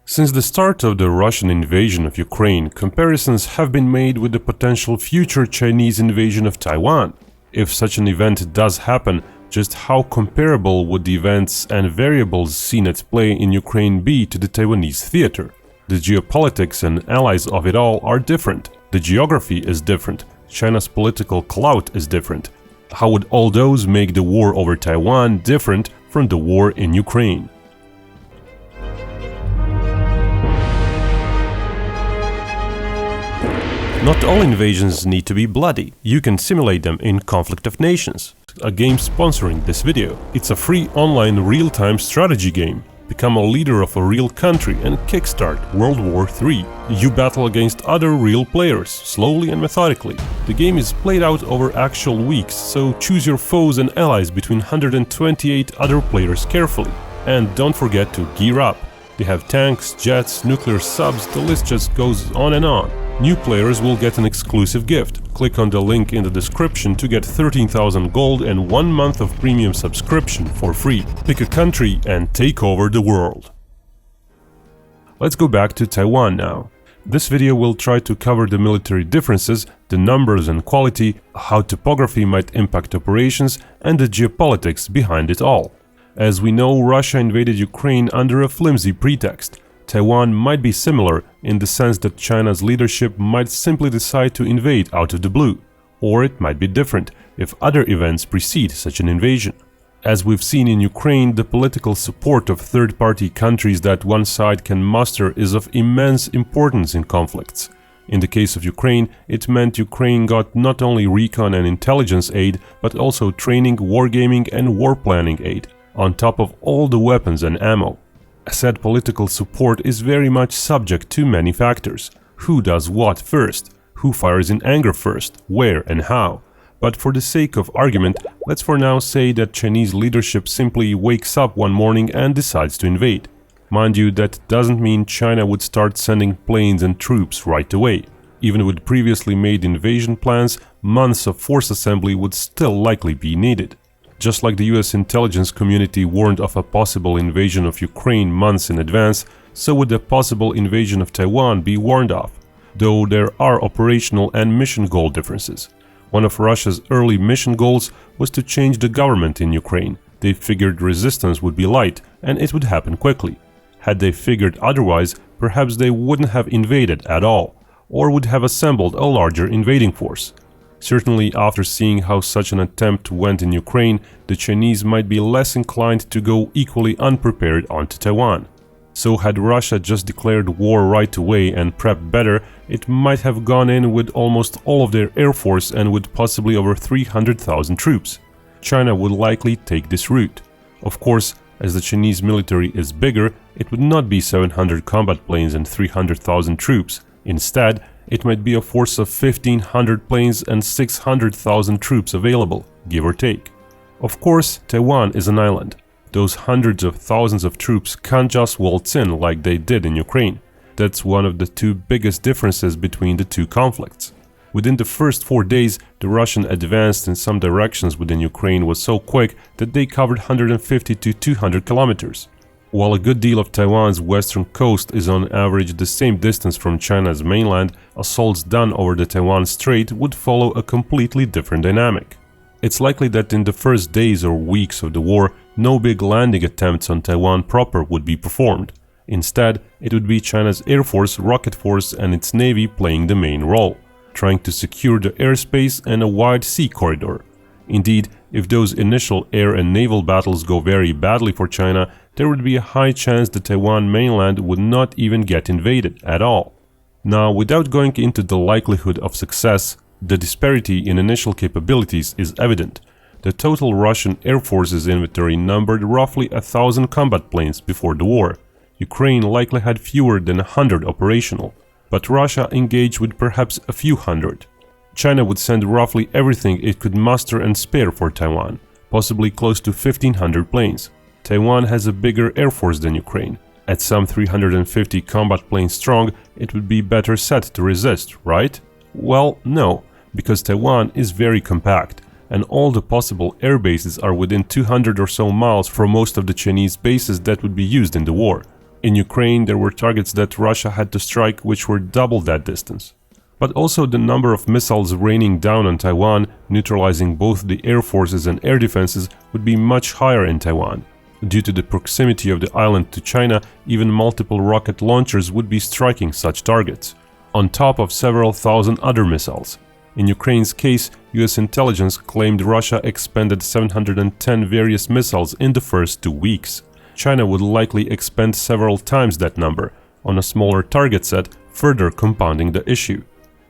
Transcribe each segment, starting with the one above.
Since the start of the Russian invasion of Ukraine, comparisons have been made with the potential future Chinese invasion of Taiwan. If such an event does happen, just how comparable would the events and variables seen at play in Ukraine be to the Taiwanese theater? The geopolitics and allies of it all are different. The geography is different. China's political clout is different. How would all those make the war over Taiwan different from the war in Ukraine? Not all invasions need to be bloody. You can simulate them in Conflict of Nations, a game sponsoring this video. It's a free online real-time strategy game. Become a leader of a real country and kickstart World War III. You battle against other real players, slowly and methodically. The game is played out over actual weeks, so choose your foes and allies between 128 other players carefully. And don't forget to gear up. They have tanks, jets, nuclear subs, the list just goes on and on. New players will get an exclusive gift. Click on the link in the description to get 13,000 gold and 1 month of premium subscription for free. Pick a country and take over the world. Let's go back to Taiwan now. This video will try to cover the military differences, the numbers and quality, how topography might impact operations, and the geopolitics behind it all. As we know, Russia invaded Ukraine under a flimsy pretext. Taiwan might be similar in the sense that China's leadership might simply decide to invade out of the blue, or it might be different if other events precede such an invasion. As we've seen in Ukraine, the political support of third-party countries that one side can muster is of immense importance in conflicts. In the case of Ukraine, it meant Ukraine got not only recon and intelligence aid, but also training, wargaming and war planning aid, on top of all the weapons and ammo. Said political support is very much subject to many factors. Who does what first? Who fires in anger first? Where and how? But for the sake of argument, let's for now say that Chinese leadership simply wakes up one morning and decides to invade. Mind you, that doesn't mean China would start sending planes and troops right away. Even with previously made invasion plans, months of force assembly would still likely be needed. Just like the US intelligence community warned of a possible invasion of Ukraine months in advance, so would the possible invasion of Taiwan be warned of, though there are operational and mission goal differences. One of Russia's early mission goals was to change the government in Ukraine. They figured resistance would be light and it would happen quickly. Had they figured otherwise, perhaps they wouldn't have invaded at all, or would have assembled a larger invading force. Certainly, after seeing how such an attempt went in Ukraine, the Chinese might be less inclined to go equally unprepared onto Taiwan. So had Russia just declared war right away and prepped better, it might have gone in with almost all of their air force and with possibly over 300,000 troops. China would likely take this route. Of course, as the Chinese military is bigger, it would not be 700 combat planes and 300,000 troops. Instead, it might be a force of 1,500 planes and 600,000 troops available, give or take. Of course, Taiwan is an island. Those hundreds of thousands of troops can't just waltz in like they did in Ukraine. That's one of the two biggest differences between the two conflicts. Within the first 4 days, the Russian advance in some directions within Ukraine was so quick that they covered 150 to 200 kilometers. While a good deal of Taiwan's western coast is on average the same distance from China's mainland, assaults done over the Taiwan Strait would follow a completely different dynamic. It's likely that in the first days or weeks of the war, no big landing attempts on Taiwan proper would be performed. Instead, it would be China's Air Force, Rocket Force and its Navy playing the main role, trying to secure the airspace and a wide sea corridor. Indeed, if those initial air and naval battles go very badly for China, there would be a high chance the Taiwan mainland would not even get invaded at all. Now, without going into the likelihood of success, the disparity in initial capabilities is evident. The total Russian Air Force's inventory numbered roughly 1,000 combat planes before the war. Ukraine likely had fewer than 100 operational, but Russia engaged with perhaps a few hundred. China would send roughly everything it could muster and spare for Taiwan, possibly close to 1,500 planes. Taiwan has a bigger air force than Ukraine. At some 350 combat planes strong, it would be better set to resist, right? Well, no, because Taiwan is very compact, and all the possible air bases are within 200 or so miles from most of the Chinese bases that would be used in the war. In Ukraine, there were targets that Russia had to strike which were double that distance. But also the number of missiles raining down on Taiwan, neutralizing both the air forces and air defenses, would be much higher in Taiwan. Due to the proximity of the island to China, even multiple rocket launchers would be striking such targets, on top of several thousand other missiles. In Ukraine's case, US intelligence claimed Russia expended 710 various missiles in the first 2 weeks. China would likely expend several times that number, on a smaller target set, further compounding the issue.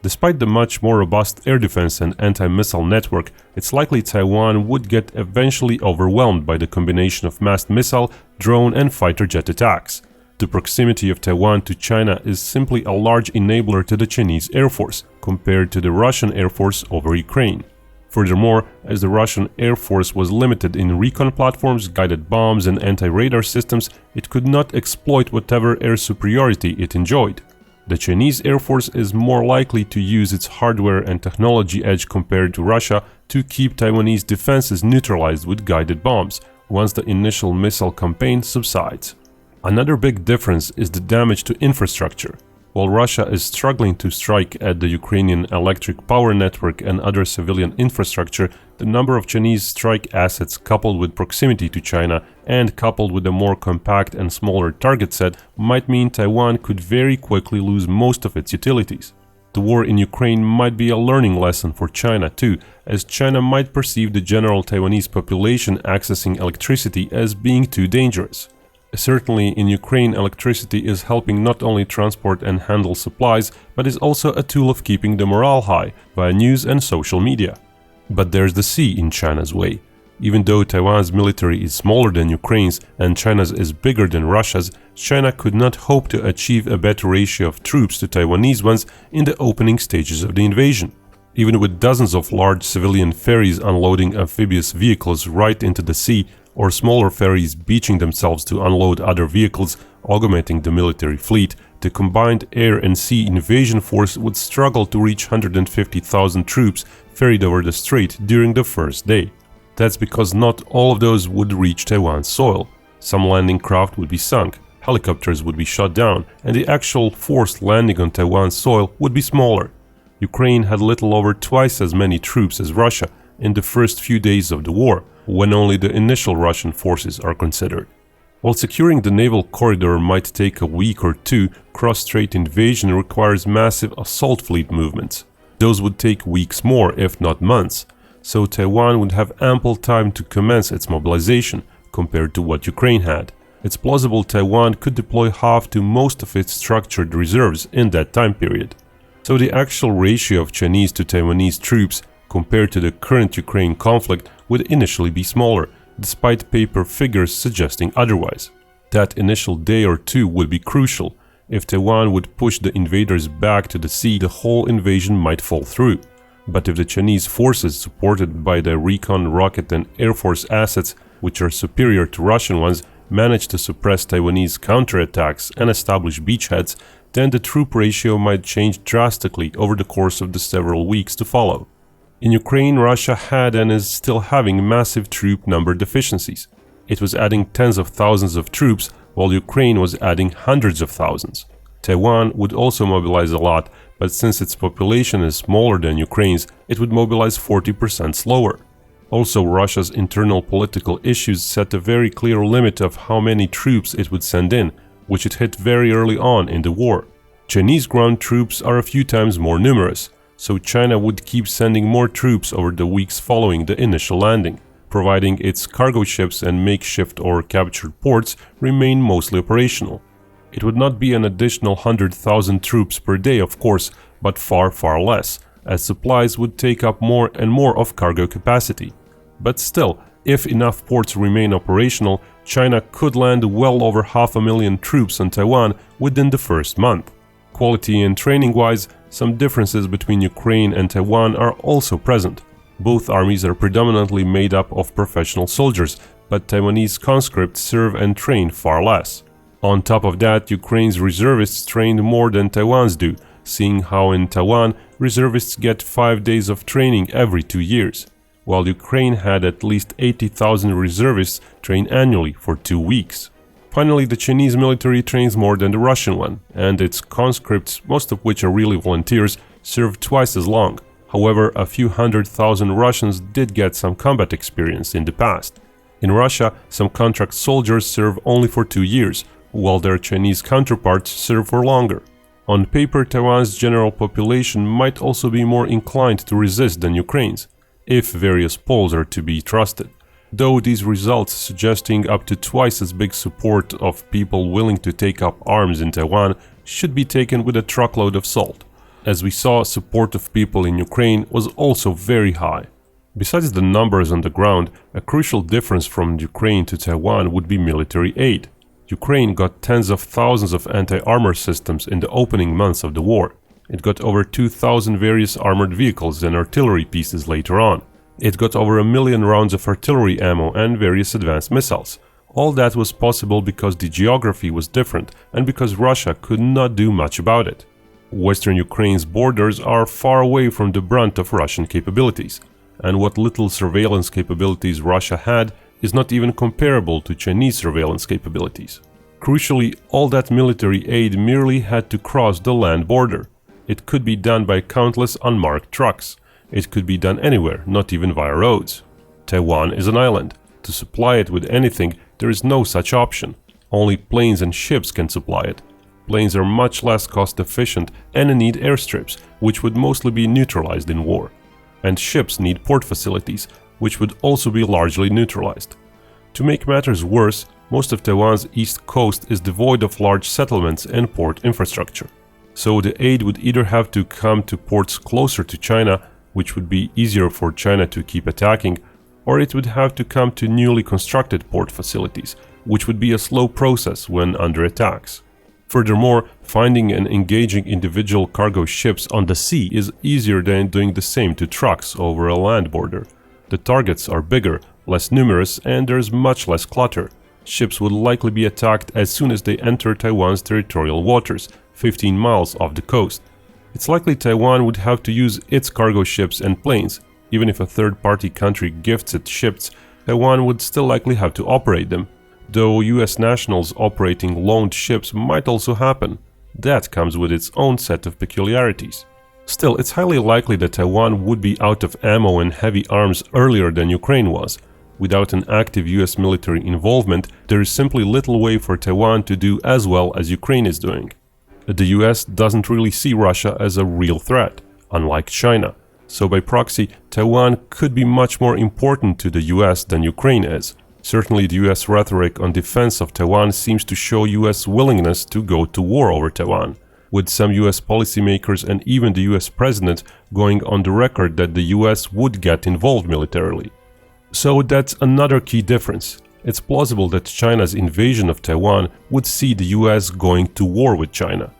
Despite the much more robust air defense and anti-missile network, it's likely Taiwan would get eventually overwhelmed by the combination of massed missile, drone and fighter jet attacks. The proximity of Taiwan to China is simply a large enabler to the Chinese Air Force, compared to the Russian Air Force over Ukraine. Furthermore, as the Russian Air Force was limited in recon platforms, guided bombs and anti-radar systems, it could not exploit whatever air superiority it enjoyed. The Chinese Air Force is more likely to use its hardware and technology edge compared to Russia to keep Taiwanese defenses neutralized with guided bombs once the initial missile campaign subsides. Another big difference is the damage to infrastructure. While Russia is struggling to strike at the Ukrainian electric power network and other civilian infrastructure, the number of Chinese strike assets coupled with proximity to China and coupled with a more compact and smaller target set might mean Taiwan could very quickly lose most of its utilities. The war in Ukraine might be a learning lesson for China too, as China might perceive the general Taiwanese population accessing electricity as being too dangerous. Certainly, in Ukraine, electricity is helping not only transport and handle supplies, but is also a tool of keeping the morale high via news and social media. But there's the sea in China's way. Even though Taiwan's military is smaller than Ukraine's and China's is bigger than Russia's, China could not hope to achieve a better ratio of troops to Taiwanese ones in the opening stages of the invasion. Even with dozens of large civilian ferries unloading amphibious vehicles right into the sea, or smaller ferries beaching themselves to unload other vehicles, augmenting the military fleet, the combined air and sea invasion force would struggle to reach 150,000 troops ferried over the strait during the first day. That's because not all of those would reach Taiwan's soil. Some landing craft would be sunk, helicopters would be shot down, and the actual force landing on Taiwan's soil would be smaller. Ukraine had little over twice as many troops as Russia in the first few days of the war, when only the initial Russian forces are considered. While securing the naval corridor might take a week or two, cross-strait invasion requires massive assault fleet movements. Those would take weeks more, if not months, so Taiwan would have ample time to commence its mobilization compared to what Ukraine had. It's plausible Taiwan could deploy half to most of its structured reserves in that time period. So the actual ratio of Chinese to Taiwanese troops compared to the current Ukraine conflict would initially be smaller, despite paper figures suggesting otherwise. That initial day or two would be crucial. If Taiwan would push the invaders back to the sea, the whole invasion might fall through. But if the Chinese forces, supported by their recon, rocket and air force assets, which are superior to Russian ones, manage to suppress Taiwanese counterattacks and establish beachheads, then the troop ratio might change drastically over the course of the several weeks to follow. In Ukraine, Russia had and is still having massive troop number deficiencies. It was adding tens of thousands of troops, while Ukraine was adding hundreds of thousands. Taiwan would also mobilize a lot, but since its population is smaller than Ukraine's, it would mobilize 40% slower. Also, Russia's internal political issues set a very clear limit of how many troops it would send in, which it hit very early on in the war. Chinese ground troops are a few times more numerous, so China would keep sending more troops over the weeks following the initial landing, providing its cargo ships and makeshift or captured ports remain mostly operational. It would not be an additional 100,000 troops per day, of course, but far, far less, as supplies would take up more and more of cargo capacity. But still, if enough ports remain operational, China could land well over 500,000 troops on Taiwan within the first month. Quality and training-wise, some differences between Ukraine and Taiwan are also present. Both armies are predominantly made up of professional soldiers, but Taiwanese conscripts serve and train far less. On top of that, Ukraine's reservists trained more than Taiwan's do, seeing how in Taiwan, reservists get 5 days of training every 2 years, while Ukraine had at least 80,000 reservists train annually for 2 weeks. Finally, the Chinese military trains more than the Russian one, and its conscripts, most of which are really volunteers, serve twice as long. However, a few 100,000 Russians did get some combat experience in the past. In Russia, some contract soldiers serve only for 2 years, while their Chinese counterparts serve for longer. On paper, Taiwan's general population might also be more inclined to resist than Ukraine's, if various polls are to be trusted. Though these results suggesting up to twice as big support of people willing to take up arms in Taiwan should be taken with a truckload of salt. As we saw, support of people in Ukraine was also very high. Besides the numbers on the ground, a crucial difference from Ukraine to Taiwan would be military aid. Ukraine got tens of thousands of anti-armor systems in the opening months of the war. It got over 2,000 various armored vehicles and artillery pieces later on. It got over 1 million rounds of artillery ammo and various advanced missiles. All that was possible because the geography was different and because Russia could not do much about it. Western Ukraine's borders are far away from the brunt of Russian capabilities, and what little surveillance capabilities Russia had is not even comparable to Chinese surveillance capabilities. Crucially, all that military aid merely had to cross the land border. It could be done by countless unmarked trucks. It could be done anywhere, not even via roads. Taiwan is an island. To supply it with anything, there is no such option. Only planes and ships can supply it. Planes are much less cost-efficient and need airstrips, which would mostly be neutralized in war. And ships need port facilities, which would also be largely neutralized. To make matters worse, most of Taiwan's east coast is devoid of large settlements and port infrastructure. So the aid would either have to come to ports closer to China, which would be easier for China to keep attacking, or it would have to come to newly constructed port facilities, which would be a slow process when under attacks. Furthermore, finding and engaging individual cargo ships on the sea is easier than doing the same to trucks over a land border. The targets are bigger, less numerous, and there's much less clutter. Ships would likely be attacked as soon as they enter Taiwan's territorial waters, 15 miles off the coast. It's likely Taiwan would have to use its cargo ships and planes. Even if a third-party country gifts its ships, Taiwan would still likely have to operate them. Though US nationals operating loaned ships might also happen. That comes with its own set of peculiarities. Still, it's highly likely that Taiwan would be out of ammo and heavy arms earlier than Ukraine was. Without an active US military involvement, there is simply little way for Taiwan to do as well as Ukraine is doing. The US doesn't really see Russia as a real threat, unlike China. So by proxy, Taiwan could be much more important to the US than Ukraine is. Certainly the US rhetoric on defense of Taiwan seems to show US willingness to go to war over Taiwan, with some US policymakers and even the US president going on the record that the US would get involved militarily. So that's another key difference. It's plausible that China's invasion of Taiwan would see the US going to war with China.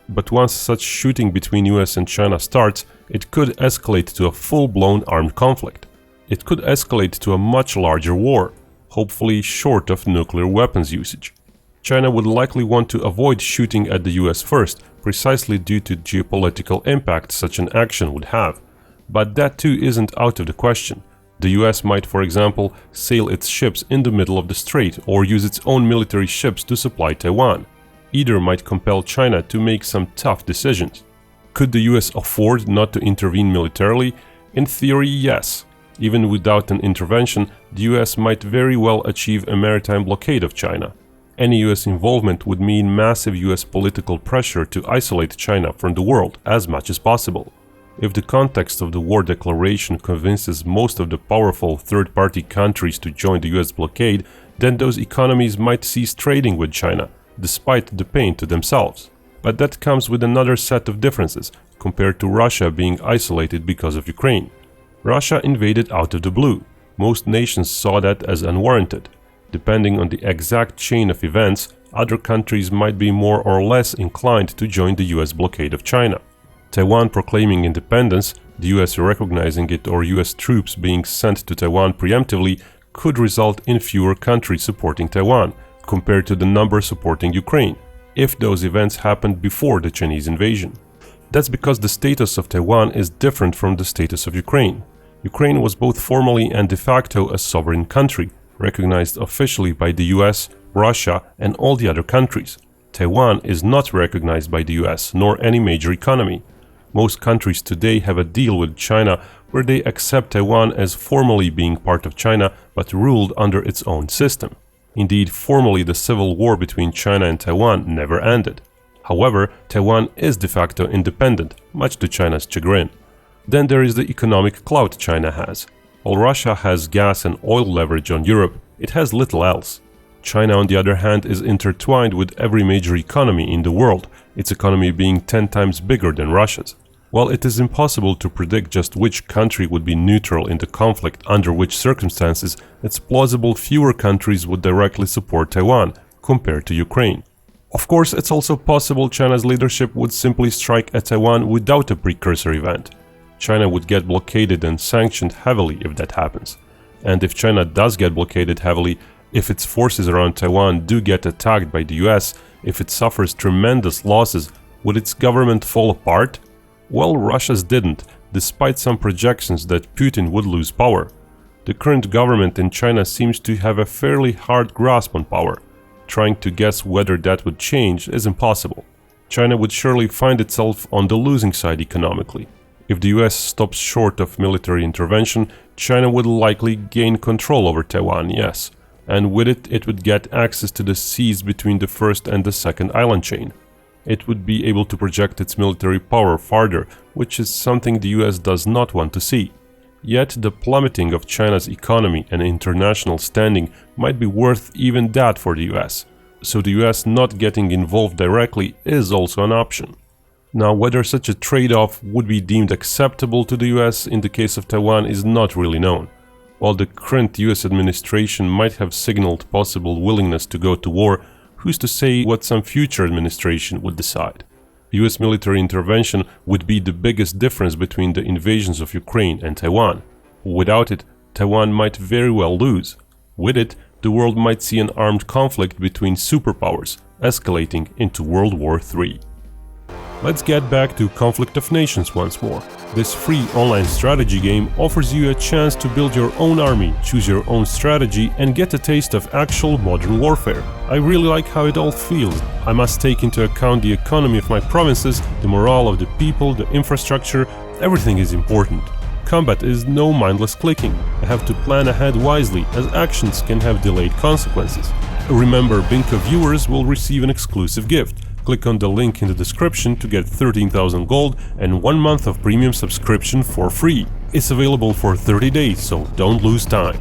But once such shooting between US and China starts, it could escalate to a full-blown armed conflict. It could escalate to a much larger war, hopefully short of nuclear weapons usage. China would likely want to avoid shooting at the US first, precisely due to geopolitical impact such an action would have. But that too isn't out of the question. The US might, for example, sail its ships in the middle of the strait or use its own military ships to supply Taiwan. Either might compel China to make some tough decisions. Could the US afford not to intervene militarily? In theory, yes. Even without an intervention, the US might very well achieve a maritime blockade of China. Any US involvement would mean massive US political pressure to isolate China from the world as much as possible. If the context of the war declaration convinces most of the powerful third-party countries to join the US blockade, then those economies might cease trading with China, despite the pain to themselves. But that comes with another set of differences, compared to Russia being isolated because of Ukraine. Russia invaded out of the blue. Most nations saw that as unwarranted. Depending on the exact chain of events, other countries might be more or less inclined to join the US blockade of China. Taiwan proclaiming independence, the US recognizing it, or US troops being sent to Taiwan preemptively could result in fewer countries supporting Taiwan, compared to the number supporting Ukraine, if those events happened before the Chinese invasion. That's because the status of Taiwan is different from the status of Ukraine. Ukraine was both formally and de facto a sovereign country, recognized officially by the US, Russia and all the other countries. Taiwan is not recognized by the US nor any major economy. Most countries today have a deal with China where they accept Taiwan as formally being part of China but ruled under its own system. Indeed, formally the civil war between China and Taiwan never ended. However, Taiwan is de facto independent, much to China's chagrin. Then there is the economic clout China has. While Russia has gas and oil leverage on Europe, it has little else. China, on the other hand, is intertwined with every major economy in the world, its economy being 10 times bigger than Russia's. While it is impossible to predict just which country would be neutral in the conflict under which circumstances, it's plausible fewer countries would directly support Taiwan, compared to Ukraine. Of course, it's also possible China's leadership would simply strike at Taiwan without a precursor event. China would get blockaded and sanctioned heavily if that happens. And if China does get blockaded heavily, if its forces around Taiwan do get attacked by the US, if it suffers tremendous losses, would its government fall apart? Well, Russia's didn't, despite some projections that Putin would lose power. The current government in China seems to have a fairly hard grasp on power. Trying to guess whether that would change is impossible. China would surely find itself on the losing side economically. If the US stops short of military intervention, China would likely gain control over Taiwan, yes. And with it, it would get access to the seas between the first and the second island chain. It would be able to project its military power farther, which is something the US does not want to see. Yet the plummeting of China's economy and international standing might be worth even that for the US. So the US not getting involved directly is also an option. Now, whether such a trade-off would be deemed acceptable to the US in the case of Taiwan is not really known. While the current US administration might have signaled possible willingness to go to war, who's to say what some future administration would decide? US military intervention would be the biggest difference between the invasions of Ukraine and Taiwan. Without it, Taiwan might very well lose. With it, the world might see an armed conflict between superpowers, escalating into World War III. Let's get back to Conflict of Nations once more. This free online strategy game offers you a chance to build your own army, choose your own strategy, and get a taste of actual modern warfare. I really like how it all feels. I must take into account the economy of my provinces, the morale of the people, the infrastructure. Everything is important. Combat is no mindless clicking. I have to plan ahead wisely, as actions can have delayed consequences. Remember, Binkov viewers will receive an exclusive gift. Click on the link in the description to get 13,000 gold and 1 month of premium subscription for free. It's available for 30 days, so don't lose time.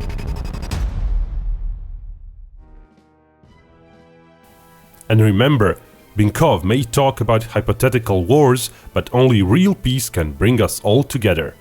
And remember, Binkov may talk about hypothetical wars, but only real peace can bring us all together.